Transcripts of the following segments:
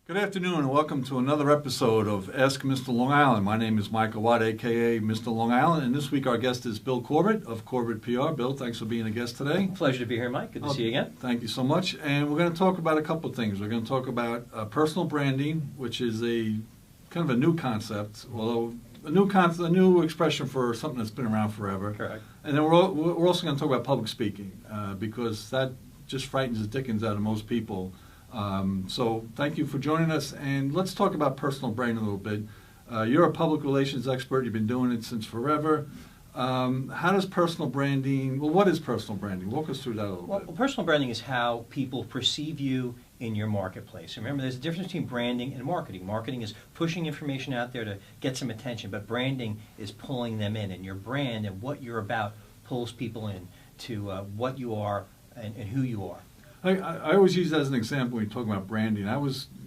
Good afternoon and welcome to another episode of Ask Mr. Long Island. My name is Michael Watt, aka Mr. Long Island, and this week our guest is Bill Corbett of Corbett PR. Bill, thanks for being a guest today. Pleasure to be here, Mike. Good to see you again. Thank you so much. And we're going to talk about a couple of things. We're going to talk about personal branding, which is a kind of a new concept, although a new expression for something that's been around forever. Correct. And then we're also going to talk about public speaking because that just frightens the dickens out of most people. So thank you for joining us, and let's talk about personal branding a little bit. You're a public relations expert. You've been doing it since forever. How does personal branding, what is personal branding? Walk us through that a little bit. Well, personal branding is how people perceive you in your marketplace. Remember, there's a difference between branding and marketing. Marketing is pushing information out there to get some attention, but branding is pulling them in, and your brand and what you're about pulls people in to what you are and who you are. I always use that as an example when you're talking about branding.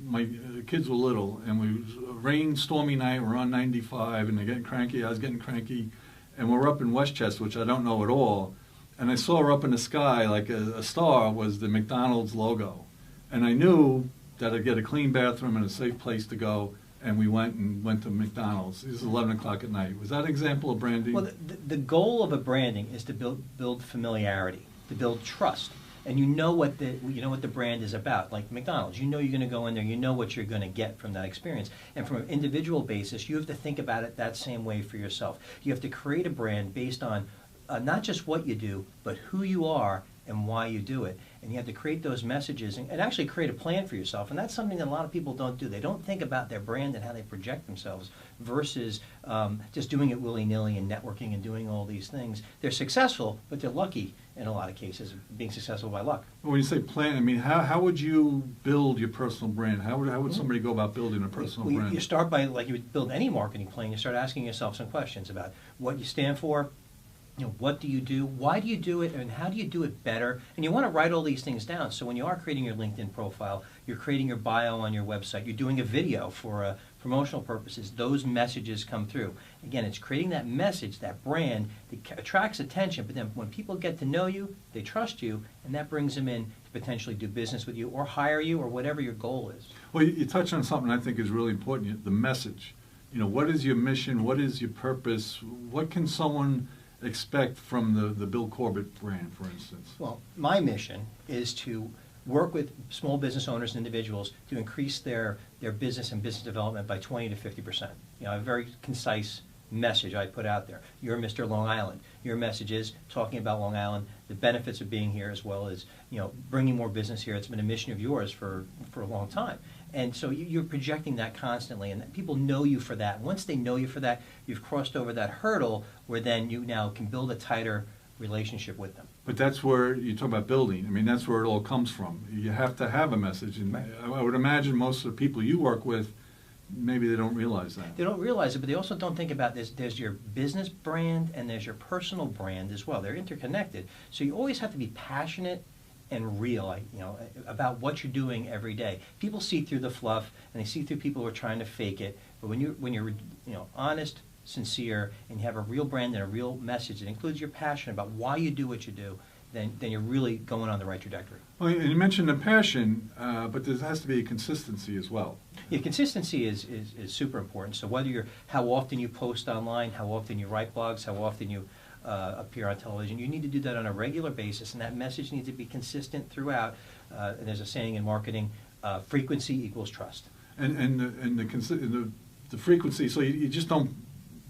My kids were little, and it was a rain, stormy night. We're on 95, and they're getting cranky. I was getting cranky, and we're up in Westchester, which I don't know at all. And I saw her up in the sky, like a star was the McDonald's logo. And I knew that I'd get a clean bathroom and a safe place to go, and we went to McDonald's. This is 11 o'clock at night. Was that an example of branding? Well, the goal of a branding is to build familiarity, to build trust. And you know what the brand is about, like McDonald's. You know you're going to go in there. You know what you're going to get from that experience. And from an individual basis, you have to think about it that same way for yourself. You have to create a brand based on not just what you do, but who you are and why you do it. And you have to create those messages and actually create a plan for yourself. And that's something that a lot of people don't do. They don't think about their brand and how they project themselves versus just doing it willy-nilly and networking and doing all these things. They're successful, but they're lucky in a lot of cases, being successful by luck. When you say plan, I mean, how would you build your personal brand? How would somebody go about building a personal brand? You start by, like you would build any marketing plan, you start asking yourself some questions about what you stand for, what do you do, why do you do it, and how do you do it better? And you want to write all these things down. So when you are creating your LinkedIn profile, you're creating your bio on your website, you're doing a video for promotional purposes, those messages come through. Again, it's creating that message, that brand that attracts attention, but then when people get to know you, they trust you, and that brings them in to potentially do business with you or hire you or whatever your goal is. Well, you touch on something I think is really important, the message. What is your mission? What is your purpose? What can someone expect from the Bill Corbett brand, for instance? Well, my mission is to work with small business owners and individuals to increase their business and business development by 20 to 50%. A very concise message I put out there. You're Mr. Long Island. Your message is talking about Long Island, the benefits of being here, as well as bringing more business here. It's been a mission of yours for a long time. And so you're projecting that constantly, and people know you for that. Once they know you for that, you've crossed over that hurdle where then you now can build a tighter relationship with them. But that's where you talk about building. I mean, that's where it all comes from. You have to have a message. And I would imagine most of the people you work with, maybe they don't realize that. They don't realize it, but they also don't think about this. There's your business brand and there's your personal brand as well. They're interconnected. So you always have to be passionate and real, about what you're doing every day. People see through the fluff, and they see through people who are trying to fake it. But when you're honest, sincere, and you have a real brand and a real message that includes your passion about why you do what you do, then you're really going on the right trajectory. Well, you mentioned the passion, but there has to be a consistency as well. Yeah, consistency is super important. So whether how often you post online, how often you write blogs, how often you appear on television, you need to do that on a regular basis, and that message needs to be consistent throughout. And there's a saying in marketing, frequency equals trust. And the frequency, so you just don't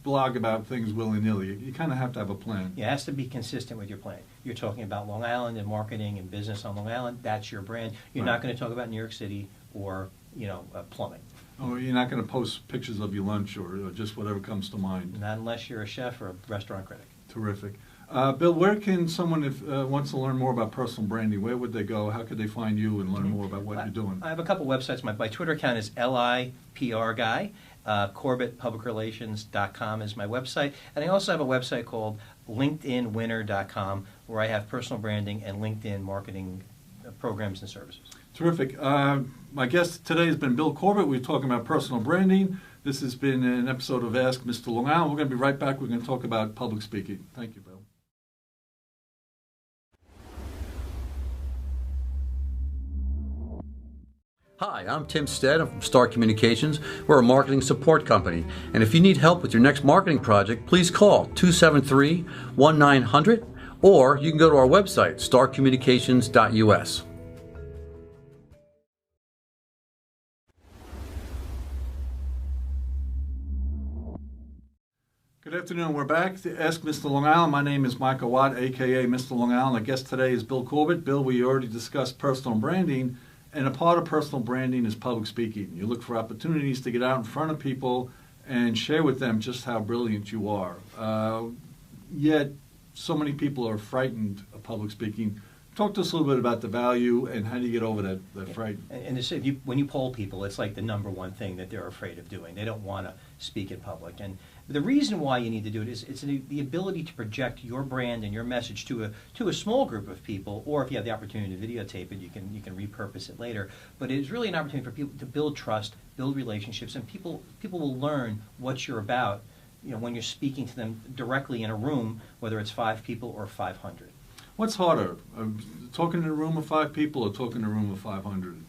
blog about things willy-nilly. You kind of have to have a plan. It has to be consistent with your plan. You're talking about Long Island and marketing and business on Long Island. That's your brand. You're not going to talk about New York City or plumbing. Or you're not going to post pictures of your lunch or just whatever comes to mind. Not unless you're a chef or a restaurant critic. Terrific. Bill, where can someone, if wants to learn more about personal branding, where would they go? How could they find you and learn more about what you're doing? I have a couple websites. My Twitter account is LIPR Guy. CorbettPublicRelations.com is my website. And I also have a website called LinkedInWinner.com where I have personal branding and LinkedIn marketing programs and services. Terrific. My guest today has been Bill Corbett. We're talking about personal branding. This has been an episode of Ask Mr. Long Island. We're going to be right back. We're going to talk about public speaking. Thank you, Bill. Hi, I'm Tim Stead. I'm from Star Communications. We're a marketing support company. And if you need help with your next marketing project, please call 273-1900 or you can go to our website, starcommunications.us. Good afternoon. We're back to Ask Mr. Long Island. My name is Michael Watt, a.k.a. Mr. Long Island. Our guest today is Bill Corbett. Bill, we already discussed personal branding, and a part of personal branding is public speaking. You look for opportunities to get out in front of people and share with them just how brilliant you are. Yet, so many people are frightened of public speaking. Talk to us a little bit about the value and how do you get over that fright? And when you poll people, it's like the number one thing that they're afraid of doing. They don't want to speak in public. And the reason why you need to do it is it's the ability to project your brand and your message to a small group of people, or if you have the opportunity to videotape it, you can repurpose it later. But it's really an opportunity for people to build trust, build relationships, and people will learn what you're about, when you're speaking to them directly in a room, whether it's 5 people or 500. What's harder, talking in a room of 5 people or talking in a room of 500?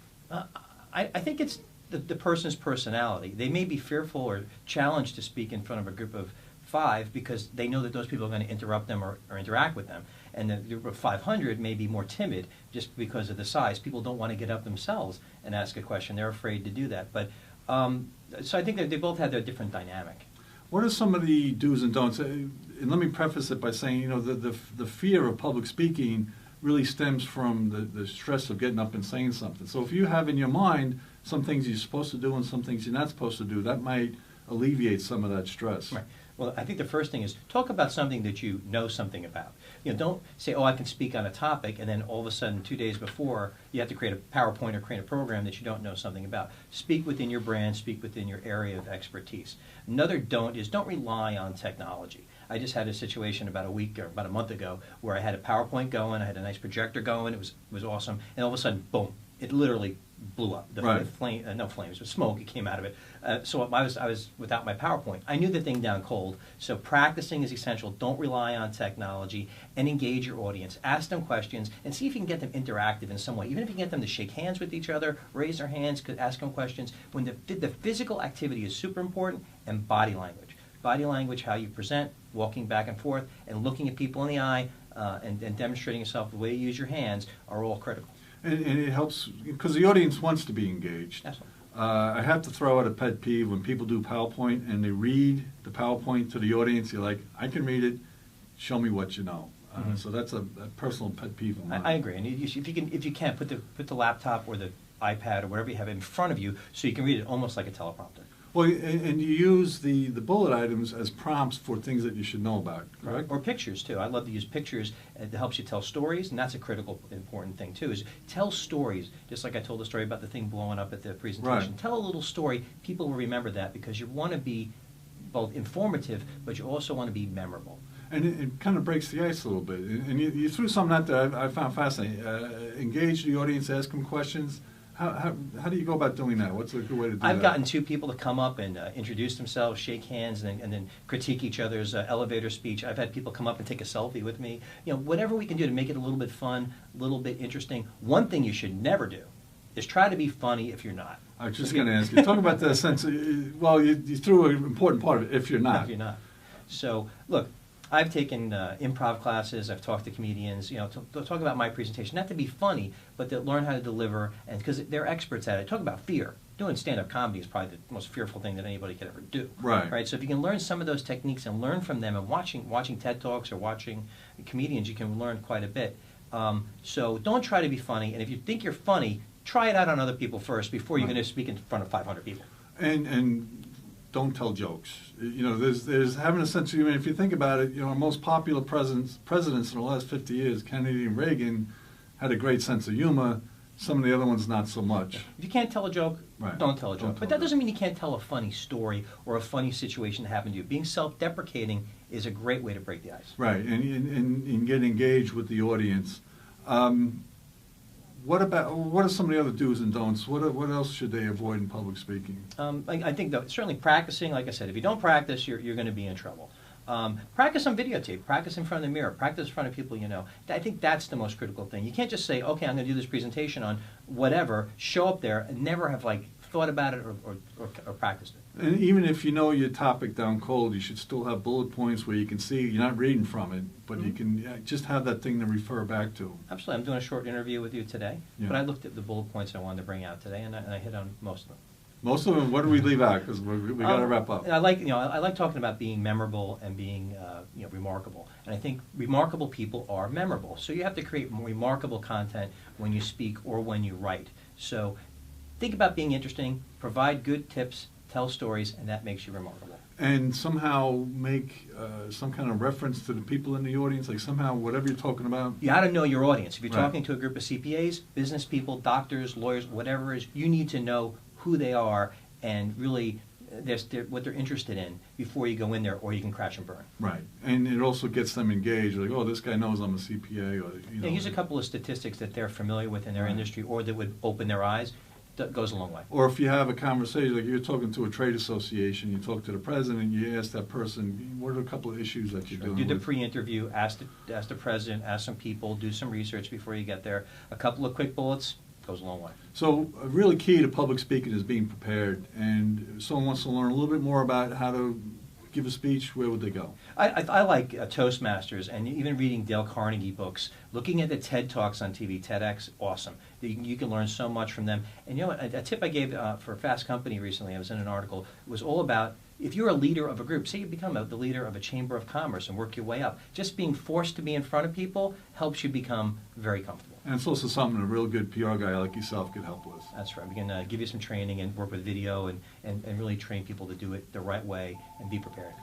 I think it's the person's personality. They may be fearful or challenged to speak in front of a group of 5 because they know that those people are going to interrupt them or interact with them. And the group of 500 may be more timid just because of the size. People don't want to get up themselves and ask a question. They're afraid to do that. But so I think that they both have their different dynamic. What are some of the do's and don'ts? And let me preface it by saying, the fear of public speaking really stems from the stress of getting up and saying something. So if you have in your mind some things you're supposed to do and some things you're not supposed to do, that might alleviate some of that stress. Right. Well, I think the first thing is talk about something that you know something about. Don't say, oh, I can speak on a topic, and then all of a sudden 2 days before you have to create a PowerPoint or create a program that you don't know something about. Speak within your brand, speak within your area of expertise. Another don't is don't rely on technology. I just had a situation about a month ago where I had a PowerPoint going, I had a nice projector going, it was awesome, and all of a sudden, boom, it literally blew up. The flame, no flames, but smoke, it came out of it. So I was without my PowerPoint. I knew the thing down cold, so practicing is essential. Don't rely on technology and engage your audience. Ask them questions and see if you can get them interactive in some way. Even if you can get them to shake hands with each other, raise their hands, ask them questions. When the physical activity is super important, and body language. Body language, how you present, walking back and forth, and looking at people in the eye, and demonstrating yourself, the way you use your hands, are all critical. And it helps because the audience wants to be engaged. Absolutely. I have to throw out a pet peeve when people do PowerPoint and they read the PowerPoint to the audience. You're like, I can read it. Show me what you know. So that's a personal pet peeve of mine. I agree. And if you can, put the laptop or the iPad or whatever you have in front of you so you can read it almost like a teleprompter. Well, and you use the bullet items as prompts for things that you should know about, correct? Or pictures, too. I love to use pictures. It helps you tell stories, and that's a critical, important thing, too, is tell stories. Just like I told the story about the thing blowing up at the presentation. Right. Tell a little story. People will remember that because you want to be both informative, but you also want to be memorable. And it kind of breaks the ice a little bit. And you threw something out there I found fascinating. Engage the audience, ask them questions. How do you go about doing that? What's a good way to do that? I've gotten 2 people to come up and introduce themselves, shake hands, and then critique each other's elevator speech. I've had people come up and take a selfie with me. Whatever we can do to make it a little bit fun, a little bit interesting. One thing you should never do is try to be funny if you're not. I was just going to ask you. Talk about the sense of, you threw an important part of it, if you're not. If you're not. So, look, I've taken improv classes. I've talked to comedians, to talk about my presentation, not to be funny, but to learn how to deliver, and because they're experts at it. Talk about fear. Doing stand-up comedy is probably the most fearful thing that anybody could ever do. Right. So if you can learn some of those techniques and learn from them, and watching TED Talks or watching comedians, you can learn quite a bit. So don't try to be funny, and if you think you're funny, try it out on other people first before you're going to speak in front of 500 people. And don't tell jokes. There's having a sense of humor. If you think about it, our most popular presidents in the last 50 years, Kennedy and Reagan, had a great sense of humor. Some of the other ones not so much. If you can't tell a joke, don't tell a joke. But that doesn't mean you can't tell a funny story or a funny situation that happened to you. Being self-deprecating is a great way to break the ice. Right, and get engaged with the audience. What are some of the other do's and don'ts? What else should they avoid in public speaking? I think that certainly practicing, like I said, if you don't practice, you're going to be in trouble. Practice on videotape, practice in front of the mirror, practice in front of people you know. I think that's the most critical thing. You can't just say, okay, I'm going to do this presentation on whatever, show up there, and never have thought about it or practiced it. And even if you know your topic down cold, you should still have bullet points where you can see you're not reading from it, but you can just have that thing to refer back to. Absolutely. I'm doing a short interview with you today, but I looked at the bullet points I wanted to bring out today, and I hit on most of them. Most of them, what do we leave out? Because we got to wrap up. I like talking about being memorable and being remarkable. And I think remarkable people are memorable. So you have to create remarkable content when you speak or when you write. So think about being interesting, provide good tips, tell stories, and that makes you remarkable. And somehow make some kind of reference to the people in the audience, like somehow whatever you're talking about. You got to know your audience. If you're Right. talking to a group of CPAs, business people, doctors, lawyers, whatever it is, you need to know who they are and really what they're interested in before you go in there, or you can crash and burn. Right. And it also gets them engaged, like, oh, this guy knows I'm a CPA. Or, you know. Use a couple of statistics that they're familiar with in their Right. industry or that would open their eyes. That goes a long way. Or if you have a conversation, like you're talking to a trade association, you talk to the president, you ask that person, what are a couple of issues that you're dealing Do the with? pre-interview, ask the president, ask some people, do some research before you get there. A couple of quick bullets goes a long way. So a really key to public speaking is being prepared. And if someone wants to learn a little bit more about how to give a speech, where would they go? I like Toastmasters and even reading Dale Carnegie books, looking at the TED Talks on TV, TEDx, awesome. You can learn so much from them. And you know what, a tip I gave for Fast Company recently, I was in an article, was all about if you're a leader of a group, say you become the leader of a chamber of commerce and work your way up, just being forced to be in front of people helps you become very comfortable. And it's also something a real good PR guy like yourself could help with. That's right. We can give you some training and work with video and really train people to do it the right way and be prepared.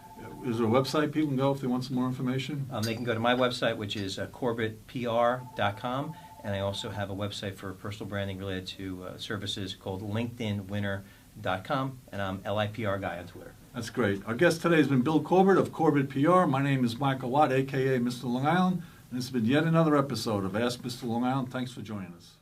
Is there a website people can go if they want some more information? They can go to my website, which is CorbettPR.com, and I also have a website for personal branding related to services called LinkedInWinner.com, and I'm LIPR Guy on Twitter. That's great. Our guest today has been Bill Corbett of Corbett PR. My name is Michael Watt, a.k.a. Mr. Long Island, and this has been yet another episode of Ask Mr. Long Island. Thanks for joining us.